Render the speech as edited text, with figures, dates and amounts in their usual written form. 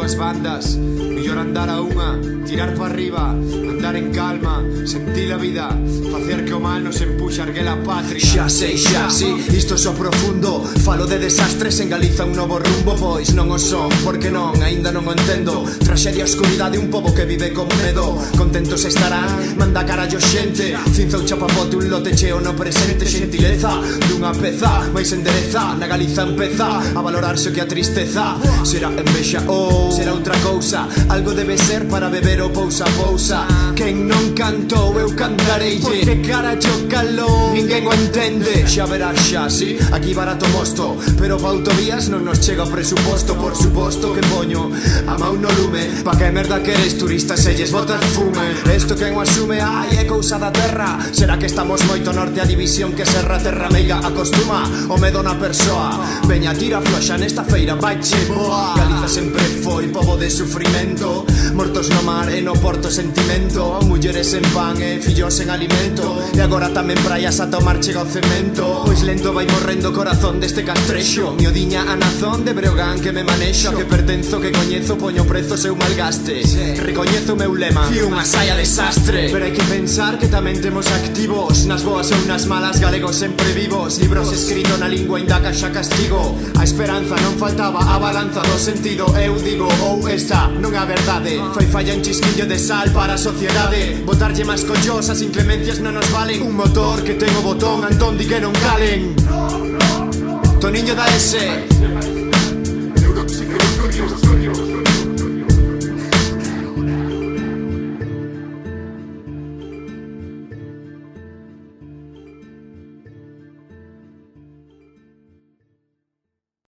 dúas bandas. Mellor andar a unha, tirar para arriba, andar en calma, sentir a vida, facer que o mal nos empuxa a erguer a patria. Xa sei, xa, si, isto so profundo. Falo de desastres en Galiza, un novo rumbo. Pois non o son, porque non, aínda non o entendo. Traxedia a oscuridade, un pobo que vive con medo. Contentos estarán, manda carallo xente. Cinza un chapapote, un lote cheo no presente. Xentileza dunha peza, máis endereza. Na Galiza empeza a valorarse o que a tristeza. Será envexa ou será outra cousa. Algo debe ser para beber o pousa pousa. Quen non cantou eu cantareille, porque carallo calou ninguén o entende. Xa verás xa, si, aquí barato mosto, pero pa autovías non nos chega o presuposto. Por suposto que poño a mão no lume, pa que merda queres turistas se lles botas fume. Esto quen o asume, ai, é cousa da terra. Será que estamos moito norte a división que serra terra meiga acostuma o medo na persoa. Veña, tira floxa nesta feira, vai che boa. Galiza sempre foi pobo de sufrimento, mortos no mar e no porto sentimento, mulleres en pan e fillos en alimento, e agora tamén praias a tomar chega o cemento. Pois lento vai morrendo o corazón deste castrexo, miodiña a nazón de Breogán que me manexo, que pertenzo, que coñezo, poño prezo seu malgaste. Recoñezo o meu lema, fui unha saia desastre. Pero hai que pensar que tamén temos activos, nas boas ou nas malas, galegos sempre vivos. Libros escrito na lingua indaca xa castigo. A esperanza non faltaba, a balanza do sentido. Eu digo, ou esta non é a verdade. Fai falla un chisquillo de sal para a sociedade. Botarlle máis collos, as inclemencias non nos valen. Un motor que ten o botón, Antón di que non calen. Toniño da S.